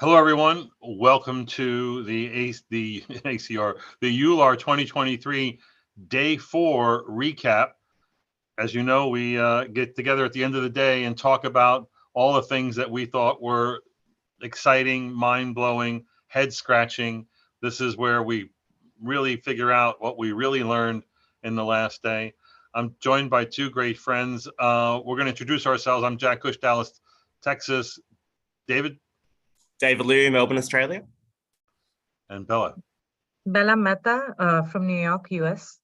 Hello, everyone. Welcome to the ACR, the EULAR 2023 Day 4 recap. As you know, we get together at the end of the day and talk about all the things that we thought were exciting, mind-blowing, head-scratching. This is where we really figure out what we really learned in the last day. I'm joined by two great friends. We're going to introduce ourselves. I'm Jack Cush, Dallas, Texas. David Liew, Melbourne, Australia. And Bella Mehta from New York, US.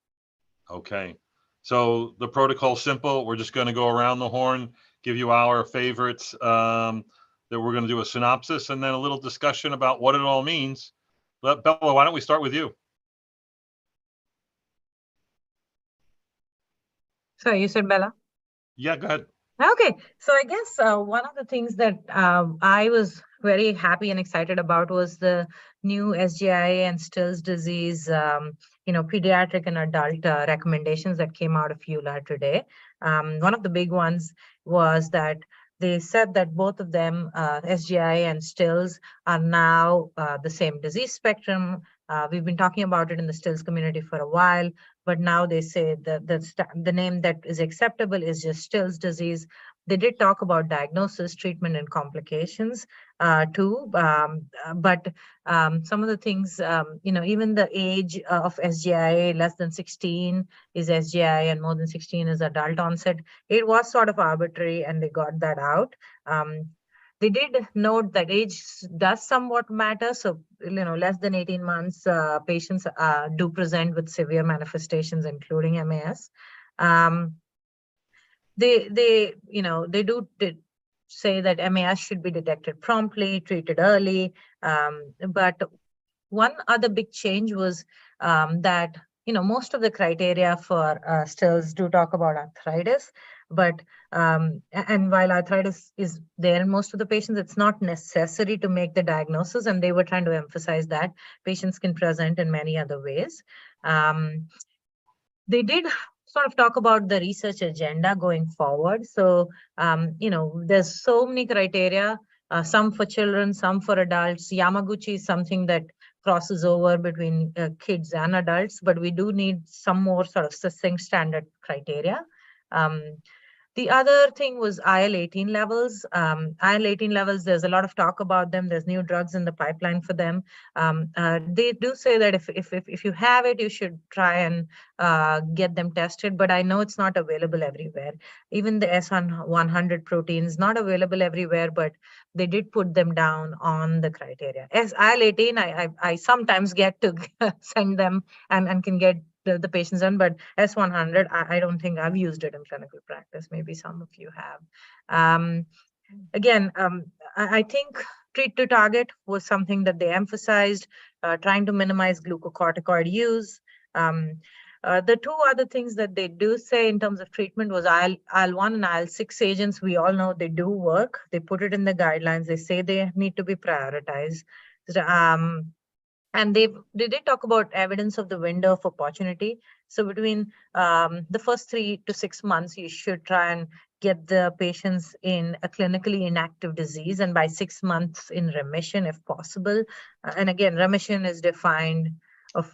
Okay. So the protocol's simple. We're just going to go around the horn, give you our favorites. That we're going to do a synopsis and then a little discussion about what it all means. But Bella, why don't we start with you? Sorry, you said Bella? Yeah, go ahead. Okay, so I guess one of the things that I was very happy and excited about was the new SGI and Stills disease, pediatric and adult recommendations that came out of EULAR today. One of the big ones was that they said that both of them, SGI and Stills, are now the same disease spectrum. We've been talking about it in the Stills community for a while, but now they say that the name that is acceptable is just Stills disease. They did talk about diagnosis, treatment, and complications too. But some of the things, even the age of SGI, less than 16 is SGI and more than 16 is adult onset. It was sort of arbitrary, and they got that out. They did note that age does somewhat matter. So, less than 18 months, patients do present with severe manifestations, including MAS. They do say that MAS should be detected promptly, treated early. But one other big change was that, most of the criteria for Stills do talk about arthritis. But and while arthritis is there in most of the patients, it's not necessary to make the diagnosis, and they were trying to emphasize that patients can present in many other ways. They did sort of talk about the research agenda going forward. So, there's so many criteria, some for children, some for adults. Yamaguchi is something that crosses over between kids and adults, but we do need some more sort of succinct standard criteria. The other thing was IL-18 levels. IL-18 levels, there's a lot of talk about them. There's new drugs in the pipeline for them. They do say that if you have it, you should try and get them tested, but I know it's not available everywhere. Even the S100 protein is not available everywhere, but they did put them down on the criteria. As IL-18, I sometimes get to send them and can get the patients on, but S100, I don't think I've used it in clinical practice. Maybe some of you have. Again, I think treat to target was something that they emphasized, trying to minimize glucocorticoid use. The two other things that they do say in terms of treatment was IL-1 and IL-6 agents. We all know they do work. They put it in the guidelines. They say they need to be prioritized. And they did talk about evidence of the window of opportunity. So between the first 3 to 6 months, you should try and get the patients in a clinically inactive disease, and by 6 months in remission if possible. And again, remission is defined of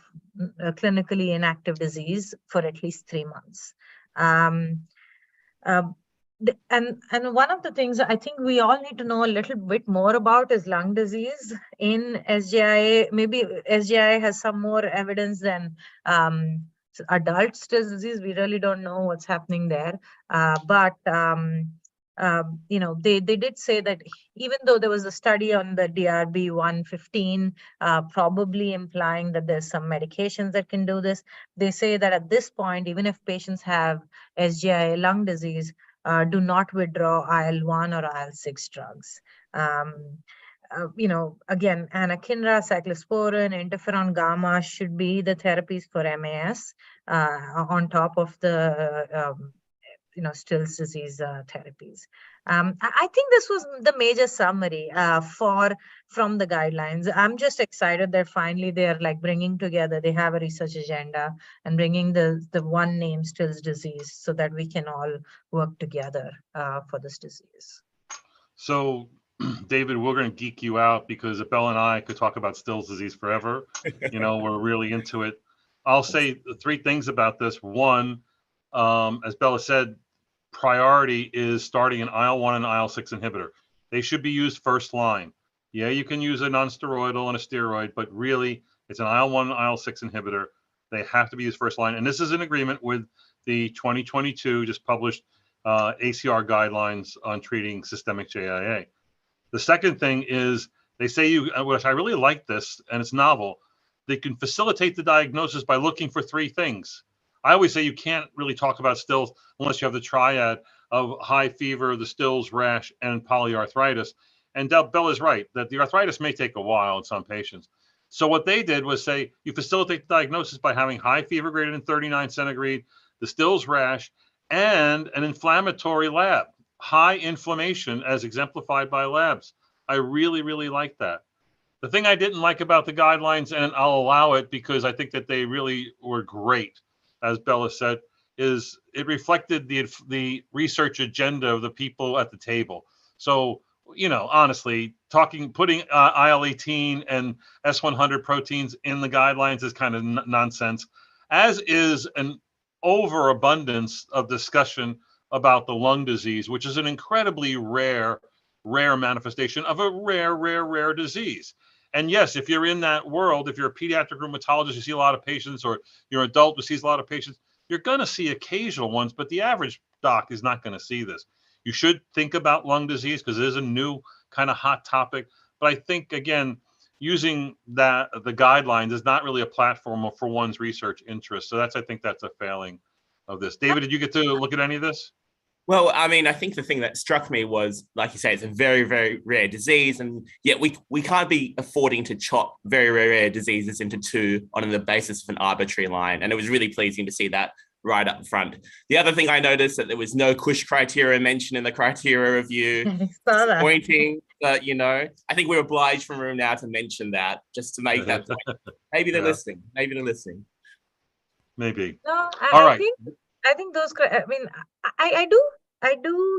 a clinically inactive disease for at least 3 months. And one of the things I think we all need to know a little bit more about is lung disease in SGI. Maybe SGI has some more evidence than adult Stills disease. We really don't know what's happening there. But they did say that even though there was a study on the DRB 115, probably implying that there's some medications that can do this, they say that at this point, even if patients have SGI lung disease, do not withdraw IL-1 or IL-6 drugs. Again, anakinra, cyclosporin, interferon gamma should be the therapies for MAS on top of the Stills disease therapies. I think this was the major summary from the guidelines. I'm just excited that finally they're bringing together. They have a research agenda and bringing the one name Stills disease so that we can all work together for this disease. So David, we're going to geek you out because Bella and I could talk about Stills disease forever. We're really into it. I'll say three things about this. One, as Bella said, priority is starting an IL-1 and IL-6 inhibitor. They should be used first line. Yeah, you can use a non-steroidal and a steroid, but really it's an IL-1 and IL-6 inhibitor. They have to be used first line. And this is in agreement with the 2022 just published ACR guidelines on treating systemic JIA. The second thing is they say which I really like this, and it's novel, they can facilitate the diagnosis by looking for three things. I always say you can't really talk about Stills unless you have the triad of high fever, the Stills rash, and polyarthritis. And Bella's right that the arthritis may take a while in some patients. So what they did was say you facilitate the diagnosis by having high fever greater than 39 centigrade, the Stills rash, and an inflammatory lab, high inflammation as exemplified by labs. I really, really like that. The thing I didn't like about the guidelines, and I'll allow it because I think that they really were great, as Bella said, is it reflected the research agenda of the people at the table. So, honestly, putting IL-18 and S100 proteins in the guidelines is kind of nonsense, as is an overabundance of discussion about the lung disease, which is an incredibly rare manifestation of a rare disease. And yes, if you're in that world, if you're a pediatric rheumatologist, you see a lot of patients, or you're an adult who sees a lot of patients, you're going to see occasional ones, but the average doc is not going to see this. You should think about lung disease because it is a new kind of hot topic. But I think, again, using the guidelines is not really a platform for one's research interest. So I think that's a failing of this. David, did you get to look at any of this? Well, I mean, I think the thing that struck me was, like you say, it's a very, very rare disease. And yet we can't be affording to chop very, very rare diseases into two on the basis of an arbitrary line. And it was really pleasing to see that right up front. The other thing I noticed that there was no Cush criteria mentioned in the criteria review. Disappointing, but I think we're obliged from room now to mention that just to make that point. Maybe they're listening. Maybe they're listening. Maybe. No, All right. I think those. I mean, I do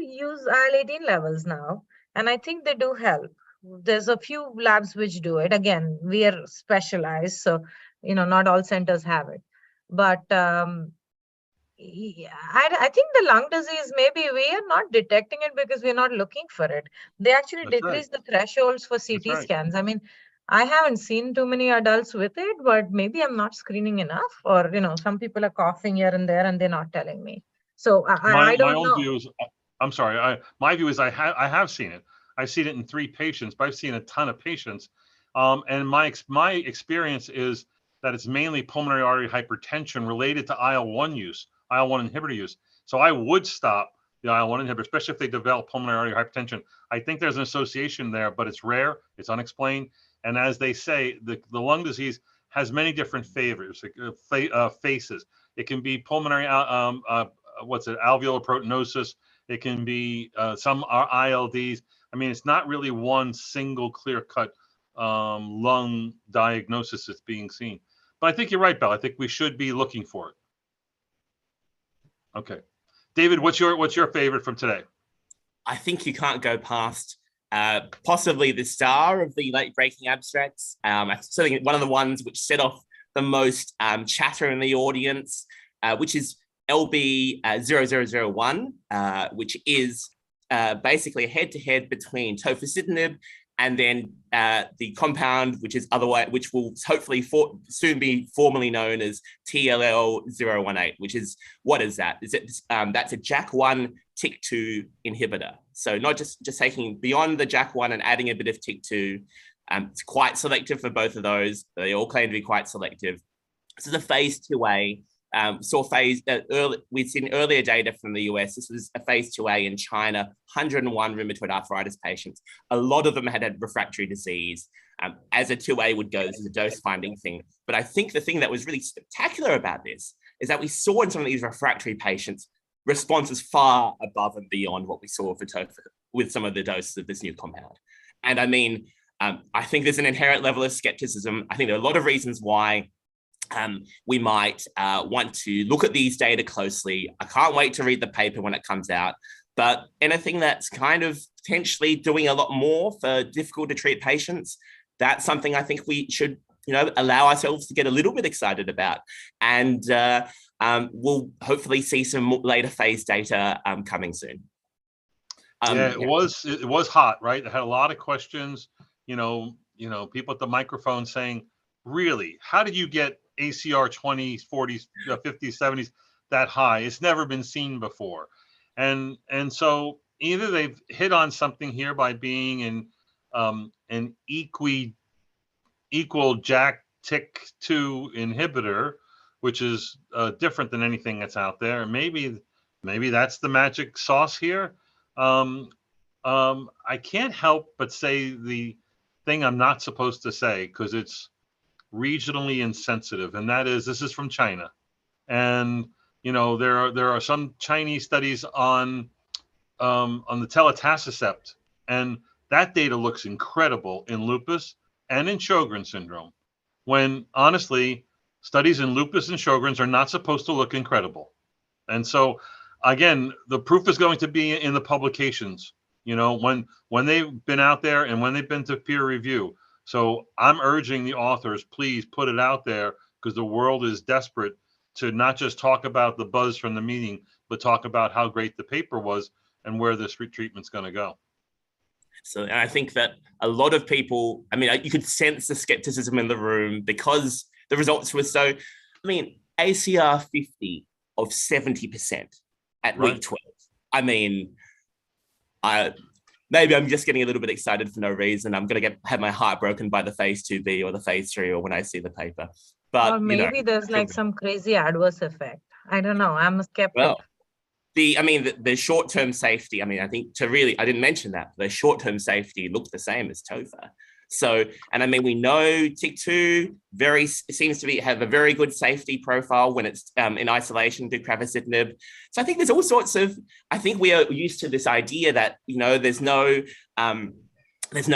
use IL-18 levels now, and I think they do help. There's a few labs which do it. Again, we are specialized, so not all centers have it. But I think the lung disease, maybe we are not detecting it because we're not looking for it. They actually decrease the thresholds for CT scans. I mean, I haven't seen too many adults with it, but maybe I'm not screening enough, or some people are coughing here and there and they're not telling me. So I don't know. View is, I'm sorry. My view is I have seen it. I've seen it in 3 patients, but I've seen a ton of patients. And my experience is that it's mainly pulmonary artery hypertension related to IL-1 use, IL-1 inhibitor use. So I would stop the IL-1 inhibitor, especially if they develop pulmonary artery hypertension. I think there's an association there, but it's rare, it's unexplained. And as they say, the lung disease has many different faces. It can be pulmonary, alveolar proteinosis. It can be some ILDs. I mean, it's not really one single clear-cut lung diagnosis that's being seen. But I think you're right, Belle. I think we should be looking for it. Okay, David, what's your favorite from today? I think you can't go past possibly the star of the late-breaking abstracts. Certainly one of the ones which set off the most chatter in the audience, which is LB0001, which is basically a head-to-head between tofacitinib and then the compound, which will hopefully soon be formally known as TLL018, which is, what is that? That's a JAK1 TYK2 inhibitor. So not just taking beyond the JAK1 and adding a bit of TYK2. It's quite selective for both of those. They all claim to be quite selective. This is a phase 2A. We've seen earlier data from the US. This was a phase 2A in China, 101 rheumatoid arthritis patients. A lot of them had refractory disease. As a 2A would go, this is a dose finding thing. But I think the thing that was really spectacular about this is that we saw in some of these refractory patients responses far above and beyond what we saw with some of the doses of this new compound. And I mean, I think there's an inherent level of skepticism. I think there are a lot of reasons why we might want to look at these data closely. I can't wait to read the paper when it comes out. But anything that's kind of potentially doing a lot more for difficult to treat patients, that's something I think we should, allow ourselves to get a little bit excited about. And we'll hopefully see some later phase data coming soon. It was hot, right? It had a lot of questions, people at the microphone saying, really, how did you get ACR 20s, 40s, 50s, 70s that high? It's never been seen before. And so either they've hit on something here by being an equal JAK-TYK2 inhibitor, which is different than anything that's out there. Maybe that's the magic sauce here. I can't help but say the thing I'm not supposed to say because it's regionally insensitive, and that is, this is from China, and there are some Chinese studies on the Teletacicept, and that data looks incredible in lupus and in Sjogren's syndrome, when honestly studies in lupus and Sjogren's are not supposed to look incredible. And so again, the proof is going to be in the publications, when they've been out there and when they've been to peer review. So I'm urging the authors, please put it out there, because the world is desperate to not just talk about the buzz from the meeting, but talk about how great the paper was and where this treatment's going to go. So I think that a lot of people, you could sense the skepticism in the room because the results were so, ACR 50 of 70% at week 12. Maybe I'm just getting a little bit excited for no reason. I'm going to have my heart broken by the phase 2B or the phase 3 or when I see the paper. But or maybe there's like some crazy adverse effect. I don't know. I'm a skeptic. Well, the short-term safety, I think I didn't mention that. The short-term safety looked the same as TOFA. So, and we know TYK2 seems to have a very good safety profile when it's in isolation to deucravacitinib. So I think there's all sorts of, I think we are used to this idea that, there's no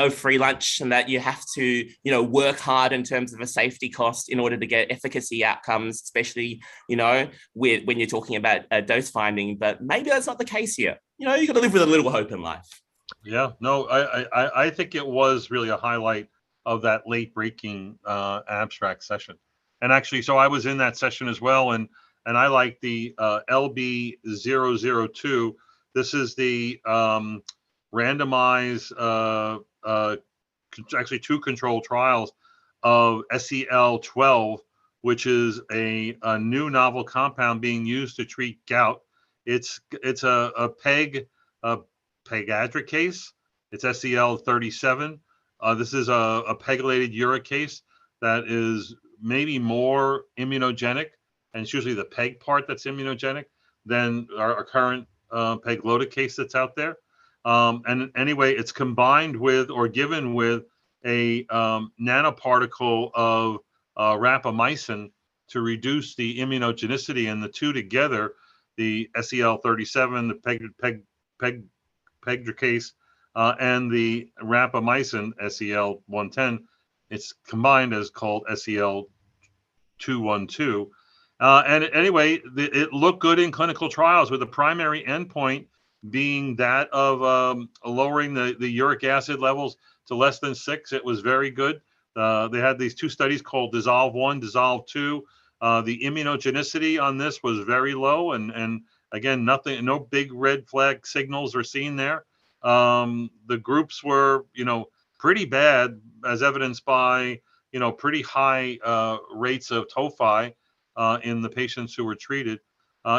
free lunch and that you have to, work hard in terms of a safety cost in order to get efficacy outcomes, especially, when you're talking about dose finding. But maybe that's not the case here. You got to live with a little hope in life. Yeah, no, I think it was really a highlight of that late breaking abstract session. And actually, so I was in that session as well. And I like the LB002. This is the randomized, actually 2 controlled trials of SEL-12, which is a new novel compound being used to treat gout. It's a pegadricase. It's SEL-37. This is a pegylated uricase that is maybe more immunogenic, and it's usually the PEG part that's immunogenic than our current pegloticase that's out there. And anyway, it's combined with or given with a nanoparticle of rapamycin to reduce the immunogenicity, and the two together, the SEL-37, the pegdricase, and the rapamycin, SEL-110, it's combined as called SEL-212. And anyway, it looked good in clinical trials, with the primary endpoint being that of lowering the uric acid levels to less than 6. It was very good. They had these 2 studies called Dissolve 1, Dissolve 2. The immunogenicity on this was very low, and again, no big red flag signals are seen there. The groups were, pretty bad, as evidenced by, pretty high rates of tophi in the patients who were treated.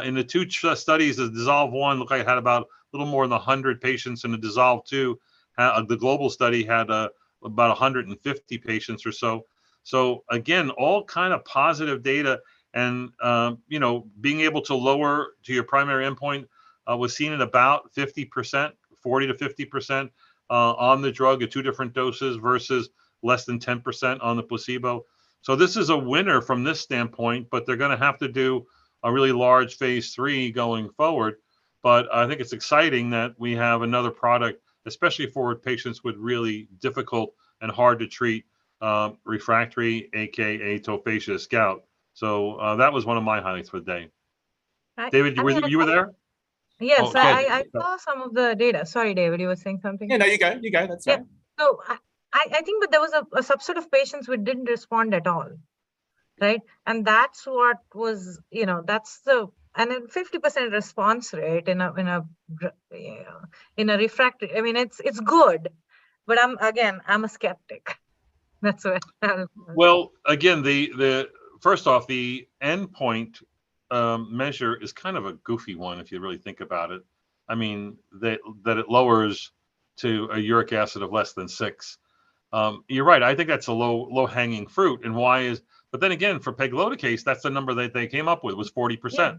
In the 2 studies, the Dissolve 1 looked like it had about a little more than 100 patients, and the Dissolve 2, the global study, had about 150 patients or so. So again, all kind of positive data, and being able to lower to your primary endpoint was seen at about 50%, 40 to 50% on the drug at 2 different doses versus less than 10% on the placebo. So this is a winner from this standpoint, but they're going to have to do a really large phase 3 going forward. But I think it's exciting that we have another product, especially for patients with really difficult and hard to treat refractory, aka tophaceous gout. So that was one of my highlights for the day. David, you were there? Yes, Oh, I saw some of the data. Sorry, David, you were saying something? Yeah, no, you go. That's Yeah. right. So I think that there was a subset of patients who didn't respond at all, right? And that's what was, that's and then 50% response rate in a refractory. I mean, it's good, but I'm a skeptic. That's what. well, again, the first off, the endpoint measure is kind of a goofy one if you really think about it. I mean, that it lowers to a uric acid of less than 6. You're right. I think that's a low hanging fruit. And why is? But then again, for pegloticase, that's the number that they came up with was 40%. Yeah.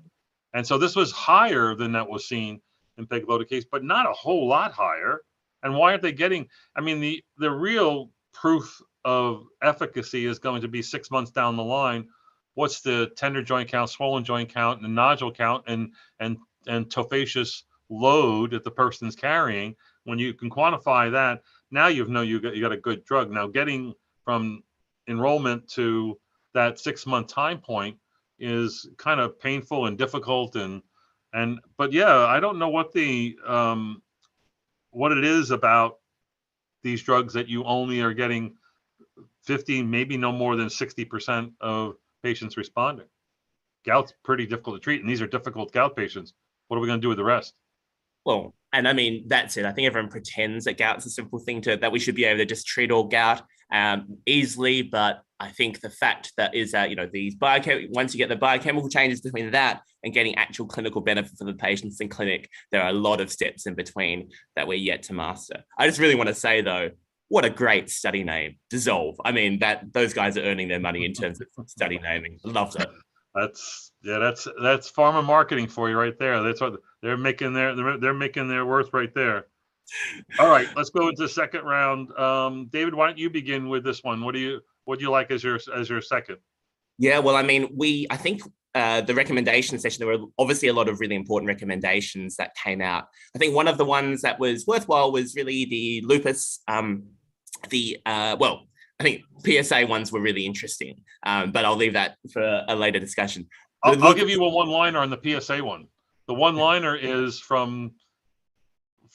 And so this was higher than that was seen in pegloticase, but not a whole lot higher. And why aren't they getting? I mean, the real proof of efficacy is going to be 6 months down the line. What's the tender joint count, swollen joint count, and nodule count, and tophaceous load that the person's carrying? When you can quantify that, now you got a good drug. Now getting from enrollment to that 6 month time point is kind of painful and difficult, but yeah, I don't know what what it is about these drugs that you only are getting 50, maybe no more than 60% of patients responding. Gout's pretty difficult to treat, and these are difficult gout patients. What are we going to do with the rest? Well, and I mean, that's it. I think everyone pretends that gout's a simple thing that we should be able to just treat all gout easily. But I think the fact that is that, these once you get the biochemical changes between that and getting actual clinical benefit for the patients in clinic, there are a lot of steps in between that we're yet to master. I just really want to say, though, what a great study name, Dissolve. I mean, those guys are earning their money in terms of study naming. Loved it. That's pharma marketing for you right there. That's what they're making their worth right there. All right, let's go into the second round. David, why don't you begin with this one? What do you like as your second? Yeah, well, I mean, I think the recommendation session, there were obviously a lot of really important recommendations that came out. I think one of the ones that was worthwhile was really the lupus, I think PSA ones were really interesting, but I'll leave that for a later discussion. I'll give you a one-liner on the PSA one. The one-liner is from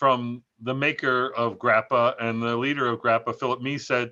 the maker of Grappa and the leader of Grappa, Philip Mee, said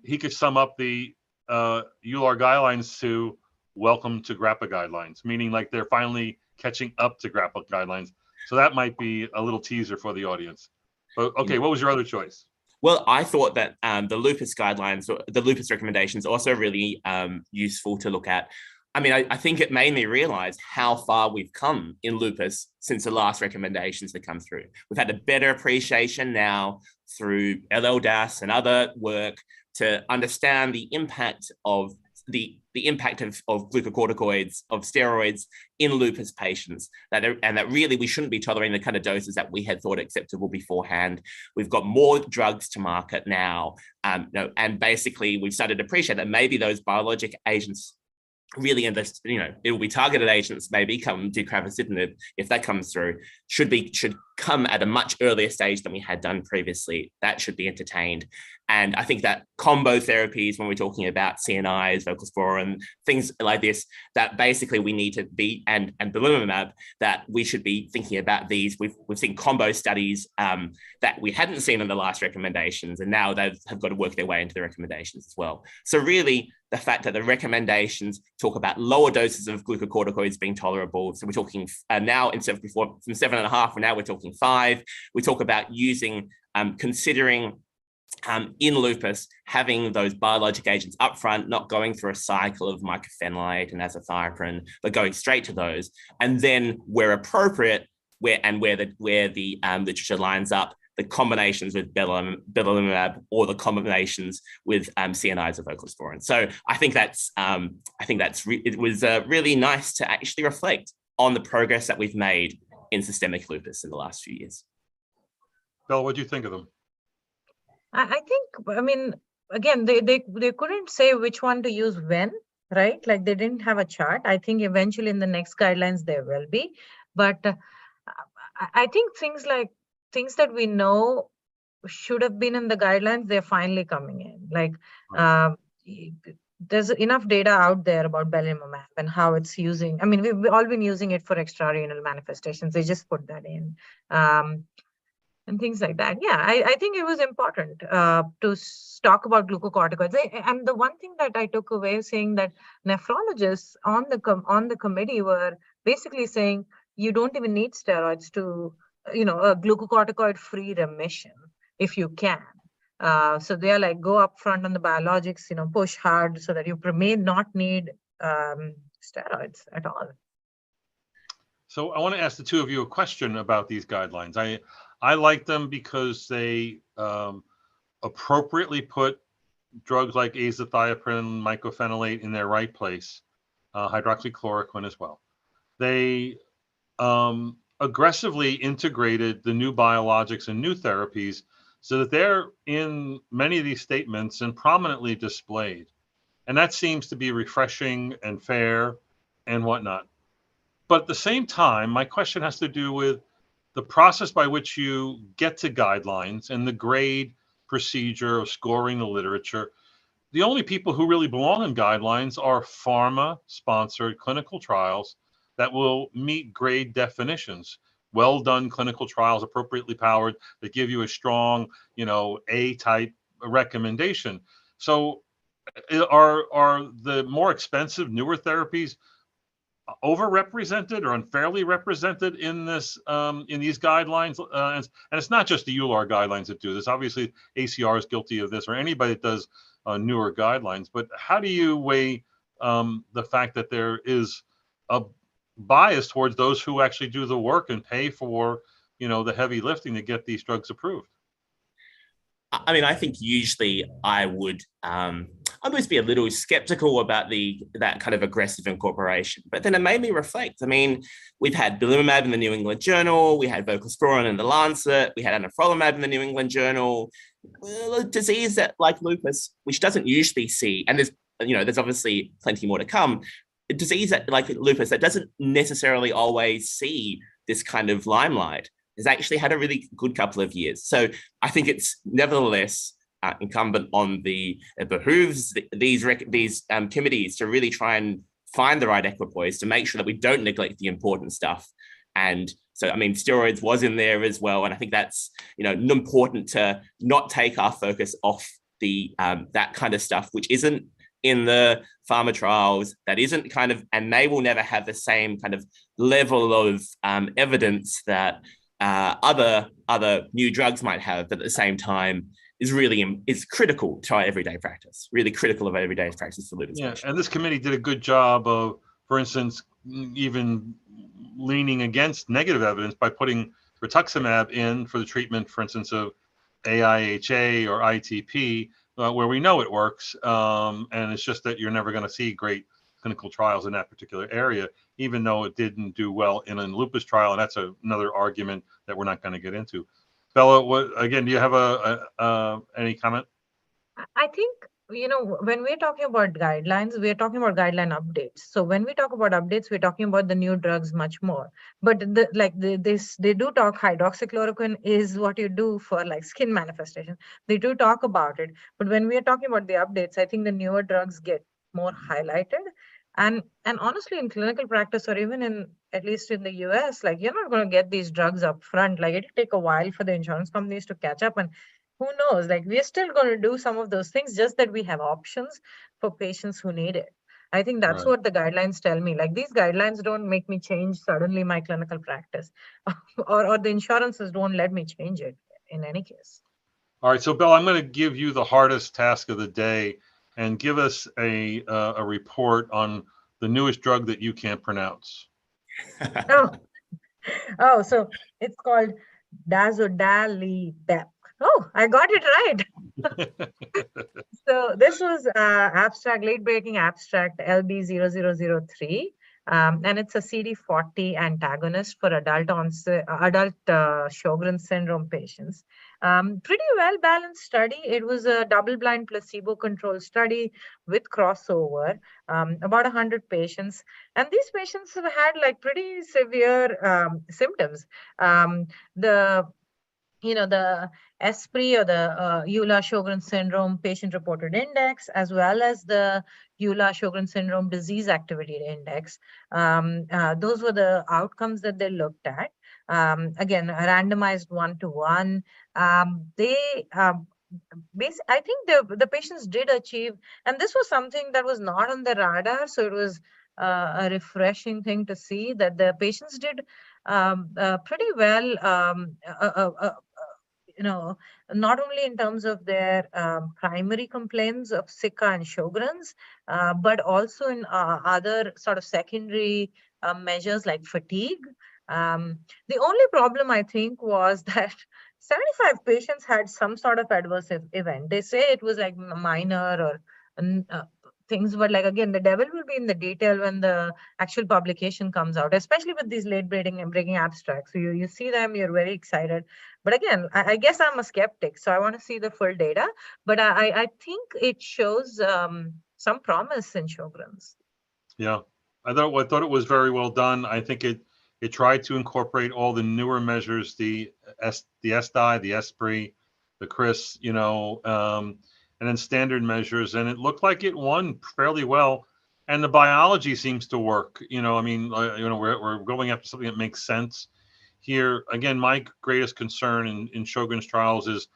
he could sum up the EULAR guidelines to welcome to Grappa guidelines, meaning like they're finally catching up to Grappa guidelines. So that might be a little teaser for the audience. But okay, what was your other choice? Well, I thought that the lupus guidelines, or the lupus recommendations, are also really useful to look at. I mean, I think it made me realize how far we've come in lupus since the last recommendations that come through. We've had a better appreciation now through LLDAS and other work to understand the impact of the impact of glucocorticoids, of steroids in lupus patients, and that really we shouldn't be tolerating the kind of doses that we had thought acceptable beforehand. We've got more drugs to market now, and basically we've started to appreciate that maybe those biologic agents really, it will be targeted agents, maybe come deucravacitinib, if that comes through, should come at a much earlier stage than we had done previously. That should be entertained. And I think that combo therapies, when we're talking about CNIs, voclosporin, things like this, that basically we need to be, and belimumab, that we should be thinking about these. We've seen combo studies that we hadn't seen in the last recommendations, and now they have got to work their way into the recommendations as well. So really, the fact that the recommendations talk about lower doses of glucocorticoids being tolerable. So we're talking now, instead of before from 7.5, now we're talking 5. We talk about considering in lupus, having those biologic agents upfront, not going through a cycle of mycophenolate and azathioprine, but going straight to those. And then where appropriate, where the literature lines up, the combinations with belimumab or the combinations with CNIs or voclosporin. So I think it was really nice to actually reflect on the progress that we've made in systemic lupus in the last few years. Bella, what do you think of them? I mean, again, they couldn't say which one to use when, right? Like they didn't have a chart. I think eventually in the next guidelines there will be, but I think things that we know should have been in the guidelines, they're finally coming in. Like there's enough data out there about belimumab and how it's using. I mean, we've all been using it for extrarenal manifestations. They just put that in. And things like that. Yeah, I think it was important to talk about glucocorticoids. And the one thing that I took away saying that nephrologists on the committee were basically saying you don't even need steroids to, a glucocorticoid-free remission if you can. So they are like, go up front on the biologics, push hard so that you may not need steroids at all. So I want to ask the two of you a question about these guidelines. I like them because they appropriately put drugs like azathioprine, mycophenolate in their right place, hydroxychloroquine as well. They aggressively integrated the new biologics and new therapies so that they're in many of these statements and prominently displayed. And that seems to be refreshing and fair and whatnot. But at the same time, my question has to do with the process by which you get to guidelines and the grade procedure of scoring the literature. The only people who really belong in guidelines are pharma-sponsored clinical trials that will meet grade definitions. Well done clinical trials, appropriately powered, that give you a strong, A-type recommendation. So are the more expensive, newer therapies overrepresented or unfairly represented in this in these guidelines? And it's not just the EULAR guidelines that do this. Obviously, ACR is guilty of this, or anybody that does newer guidelines. But how do you weigh the fact that there is a bias towards those who actually do the work and pay for, the heavy lifting to get these drugs approved? I mean, I think usually I would almost be a little skeptical about that kind of aggressive incorporation. But then it made me reflect. I mean, we've had belimumab in the New England Journal, we had voclosporin in the Lancet, we had anifrolumab in the New England Journal. A disease that, like lupus, which doesn't usually see, and there's obviously plenty more to come. A disease that, like lupus, that doesn't necessarily always see this kind of limelight, has actually had a really good couple of years. So I think it's nevertheless incumbent on it behooves these committees to really try and find the right equipoise to make sure that we don't neglect the important stuff. And so, I mean, steroids was in there as well. And I think that's, important to not take our focus off that kind of stuff, which isn't in the pharma trials, that isn't and they will never have the same kind of level of evidence that other new drugs might have, but at the same time is critical to our everyday practice, really critical of everyday practice for lupus patients. And this committee did a good job of, for instance, even leaning against negative evidence by putting rituximab in for the treatment, for instance, of AIHA or ITP, where we know it works. And it's just that you're never going to see great clinical trials in that particular area, even though it didn't do well in a lupus trial. And that's another argument that we're not going to get into. Bella, again, do you have any comment? I think, when we're talking about guidelines, we're talking about guideline updates. So when we talk about updates, we're talking about the new drugs much more. But they do talk hydroxychloroquine is what you do for like skin manifestation. They do talk about it. But when we're talking about the updates, I think the newer drugs get more highlighted. And honestly, in clinical practice, or even at least in the US, like you're not going to get these drugs up front. Like it'll take a while for the insurance companies to catch up. And who knows, like we're still going to do some of those things, just that we have options for patients who need it. I think that's what the guidelines tell me. Like these guidelines don't make me change suddenly my clinical practice or the insurances don't let me change it in any case. All right. So Bella, I'm going to give you the hardest task of the day and give us a report on the newest drug that you can't pronounce. So it's called dazodalibep. Oh, I got it right. So this was late-breaking abstract LB0003. And it's a CD40 antagonist for adult Sjogren's syndrome patients. Pretty well-balanced study. It was a double-blind placebo-controlled study with crossover, about 100 patients. And these patients have had like pretty severe symptoms. the ESPRI or the EULAR-Sjogren syndrome patient-reported index, as well as the EULAR-Sjogren syndrome disease activity index. Those were the outcomes that they looked at. Again, randomized 1-to-1. I think the patients did achieve, and this was something that was not on the radar, so it was a refreshing thing to see that the patients did pretty well, not only in terms of their primary complaints of Zika and Sjogren's, but also in other sort of secondary measures like fatigue. The only problem, I think, was that 75 patients had some sort of adverse event. They say it was like minor or things, but like, again, the devil will be in the detail when the actual publication comes out, especially with these late breaking abstracts. So you see them, you're very excited. But again, I guess I'm a skeptic, so I want to see the full data. But I think it shows some promise in Sjogren's. Yeah, I thought it was very well done. I think it tried to incorporate all the newer measures, the SDI, the ESPRI, the CRIS, and then standard measures, and it looked like it won fairly well. And the biology seems to work. We're going after something that makes sense here. Again, my greatest concern in Sjogren's trials is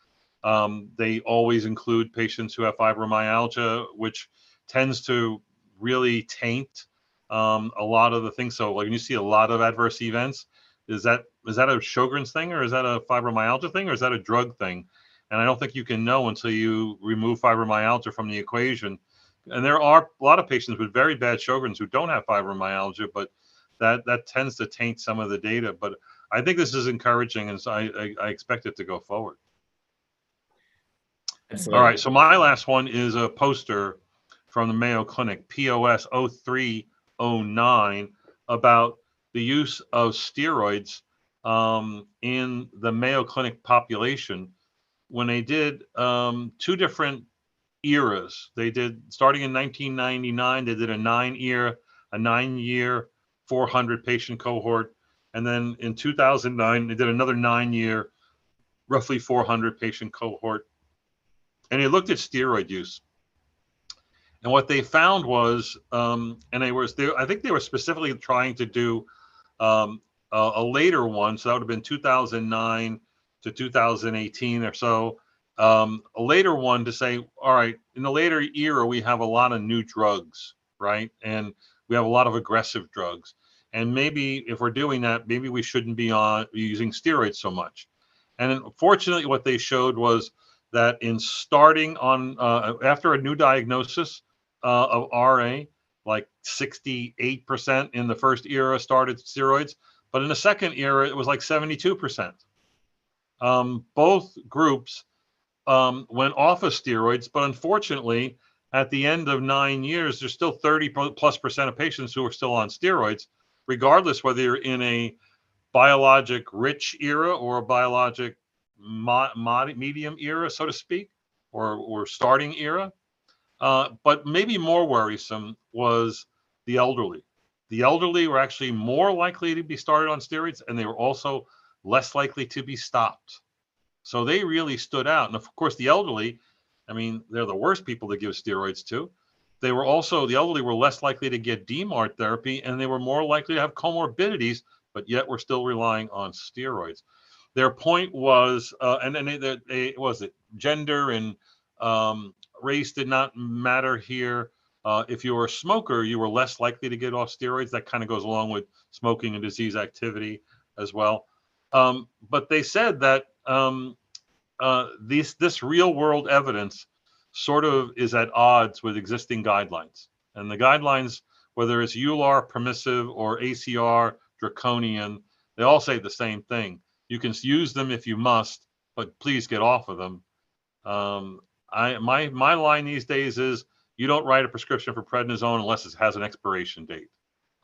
they always include patients who have fibromyalgia, which tends to really taint a lot of the things. So like when you see a lot of adverse events, is that a Sjogren's thing, or is that a fibromyalgia thing, or is that a drug thing? And I don't think you can know until you remove fibromyalgia from the equation. And there are a lot of patients with very bad Sjogren's who don't have fibromyalgia, but that tends to taint some of the data. But I think this is encouraging, and so I expect it to go forward. Absolutely. All right, so my last one is a poster from the Mayo Clinic, POS 0309, about the use of steroids in the Mayo Clinic population when they did 2 different eras. They did, starting in 1999, they did a 9-year 400 patient cohort. And then in 2009, they did another 9-year, roughly 400 patient cohort. And they looked at steroid use. And what they found was, I think they were specifically trying to do a later one. So that would have been 2009 to 2018 or so. A later one to say, all right, in the later era, we have a lot of new drugs, right? And we have a lot of aggressive drugs. And maybe if we're doing that, maybe we shouldn't be using steroids so much. And unfortunately, what they showed was that in starting on, after a new diagnosis of RA, like 68% in the first era started steroids, but in the second era, it was like 72%. Both groups went off of steroids, but unfortunately, at the end of 9 years, there's still 30+% of patients who are still on steroids, regardless whether you're in a biologic rich era or a biologic medium era, so to speak, or starting era. But maybe more worrisome was the elderly. The elderly were actually more likely to be started on steroids, and they were also less likely to be stopped. So they really stood out. And of course, the elderly, I mean, they're the worst people to give steroids to. The elderly were less likely to get DMARD therapy, and they were more likely to have comorbidities, but yet we're still relying on steroids. Their point was, and then gender and race did not matter here. If you were a smoker, you were less likely to get off steroids. That kind of goes along with smoking and disease activity as well. But they said that this real world evidence sort of is at odds with existing guidelines. And the guidelines, whether it's EULAR permissive or ACR draconian, they all say the same thing. You can use them if you must, but please get off of them. My line these days is you don't write a prescription for prednisone unless it has an expiration date.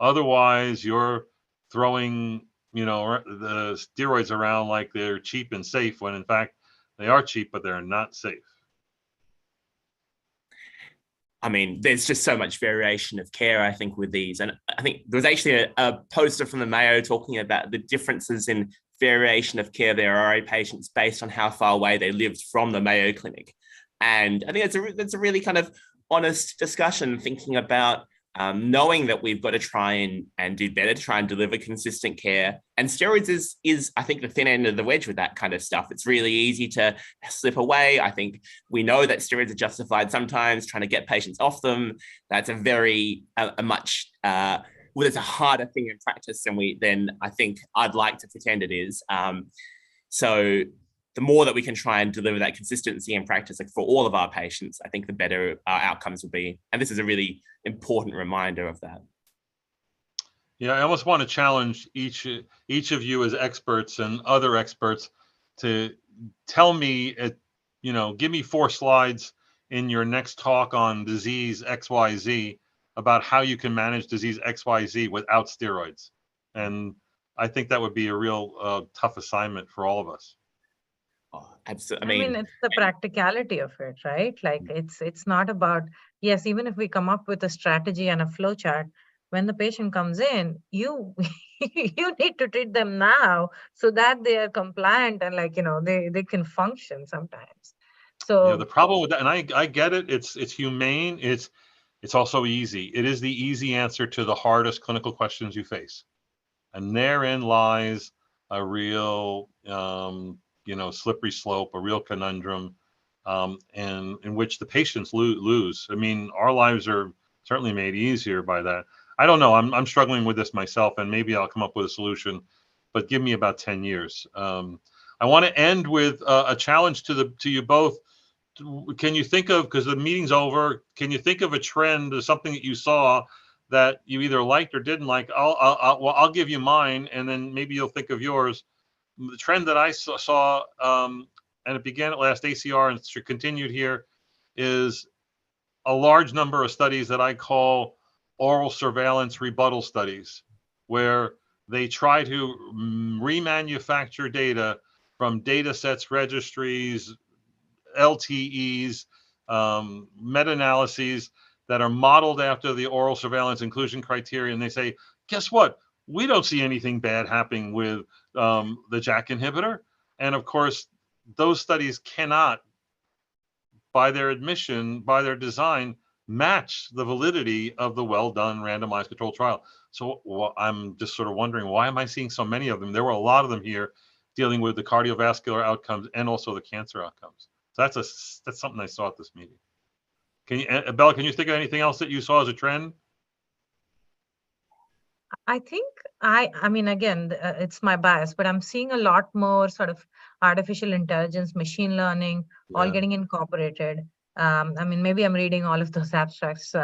Otherwise, you're throwing the steroids around like they're cheap and safe, when in fact they are cheap, but they're not safe. I mean, there's just so much variation of care, I think, with these. And I think there was actually a poster from the Mayo talking about the differences in variation of care there are in patients based on how far away they lived from the Mayo Clinic. And I think that's a really kind of honest discussion, thinking about knowing that we've got to try and do better to try and deliver consistent care. And steroids is I think the thin end of the wedge with that kind of stuff. It's really easy to slip away. I think we know that steroids are justified sometimes, trying to get patients off them. That's it's a harder thing in practice than I think I'd like to pretend it is. So the more that we can try and deliver that consistency in practice, like for all of our patients, I think the better our outcomes will be. And this is a really important reminder of that. Yeah, I almost want to challenge each of you as experts and other experts to tell me, give me 4 slides in your next talk on disease XYZ about how you can manage disease XYZ without steroids. And I think that would be a real tough assignment for all of us. Oh, absolutely. I mean, it's the practicality of it, right? Like it's not about, yes, even if we come up with a strategy and a flow chart, when the patient comes in, you you need to treat them now so that they are compliant and they can function sometimes. So the problem with that, and I get it, it's humane, it's also easy. It is the easy answer to the hardest clinical questions you face. And therein lies a real slippery slope, a real conundrum, and in which the patients lose. I mean, our lives are certainly made easier by that. I don't know. I'm struggling with this myself, and maybe I'll come up with a solution, but give me about 10 years. I want to end with a challenge to you both. Can you think of, because the meeting's over, can you think of a trend or something that you saw that you either liked or didn't like? I'll give you mine, and then maybe you'll think of yours. The trend that I saw, and it began at last ACR and continued here, is a large number of studies that I call oral surveillance rebuttal studies, where they try to remanufacture data from data sets, registries, LTEs, meta-analyses that are modeled after the oral surveillance inclusion criteria. And they say, guess what? We don't see anything bad happening with the JAK inhibitor. And of course, those studies cannot, by their admission, by their design, match the validity of the well-done randomized controlled trial. So I'm just sort of wondering, why am I seeing so many of them? There were a lot of them here dealing with the cardiovascular outcomes and also the cancer outcomes. So that's something I saw at this meeting. Bella, can you think of anything else that you saw as a trend? I think I mean, again, it's my bias, but I'm seeing a lot more sort of artificial intelligence, machine learning, all getting incorporated. I mean, maybe I'm reading all of those abstracts,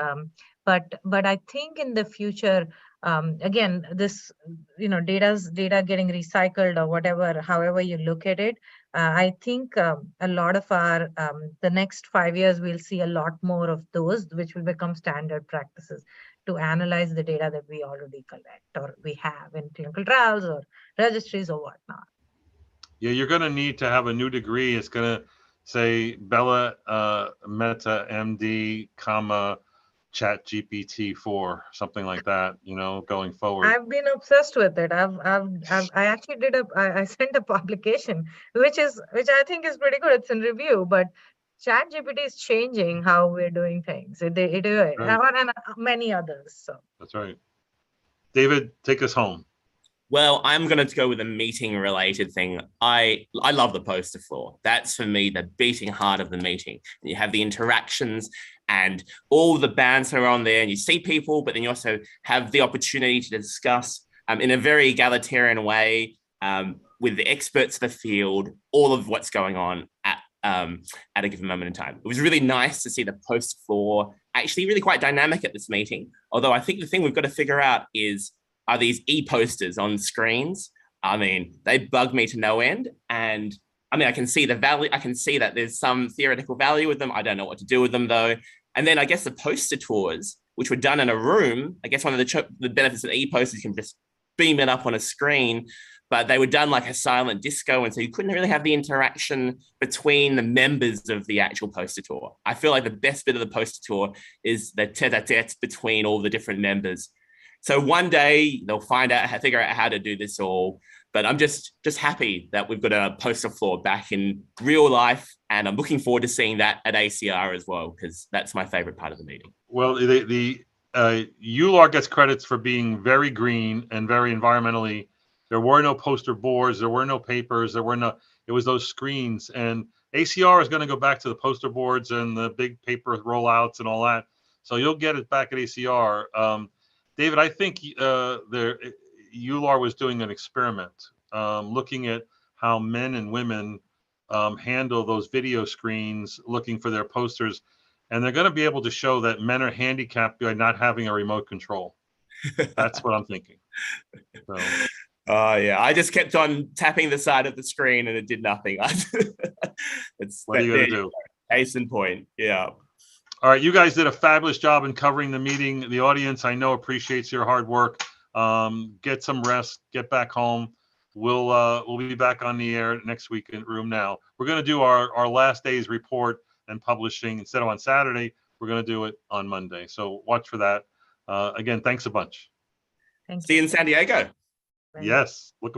but I think in the future, again, this data getting recycled or whatever, however you look at it, I think a lot of our the next 5 years we'll see a lot more of those, which will become standard practices to analyze the data that we already collect or we have in clinical trials or registries or whatnot. Yeah, you're going to need to have a new degree. It's going to say Bella Mehta, MD, Chat GPT-4, something like that, going forward. I've been obsessed with it. I actually I sent a publication, which I think is pretty good. It's in review, but Chat GPT is changing how we're doing things. Right. And many others. So that's right. David, take us home. Well, I'm going to go with a meeting-related thing. I love the poster floor. That's, for me, the beating heart of the meeting. And you have the interactions and all the banter on there, and you see people, but then you also have the opportunity to discuss in a very egalitarian way with the experts of the field, all of what's going on at a given moment in time. It was really nice to see the poster floor actually really quite dynamic at this meeting. Although I think the thing we've got to figure out are these e-posters on screens. I mean, they bug me to no end. And I mean, I can see the value. I can see that there's some theoretical value with them. I don't know what to do with them though. And then I guess the poster tours, which were done in a room, I guess one of the benefits of e-posters, you can just beam it up on a screen, but they were done like a silent disco. And so you couldn't really have the interaction between the members of the actual poster tour. I feel like the best bit of the poster tour is the tete-a-tete between all the different members. So one day they'll figure out how to do this all. But I'm just happy that we've got a poster floor back in real life, and I'm looking forward to seeing that at ACR as well, because that's my favorite part of the meeting. Well, the EULAR gets credits for being very green and very environmentally. There were no poster boards, there were no papers, it was those screens. And ACR is going to go back to the poster boards and the big paper rollouts and all that. So you'll get it back at ACR. David, I think EULAR was doing an experiment, looking at how men and women handle those video screens, looking for their posters. And they're going to be able to show that men are handicapped by not having a remote control. That's what I'm thinking. So. Yeah, I just kept on tapping the side of the screen and it did nothing. What are you going to do? Case in point. Yeah. All right, you guys did a fabulous job in covering the meeting. The audience, I know, appreciates your hard work. Get some rest. Get back home. We'll be back on the air next week in Room Now. We're going to do our last day's report and publishing instead of on Saturday. We're going to do it on Monday. So watch for that. Again, thanks a bunch. Thank See you in San Diego. you. Yes. Looking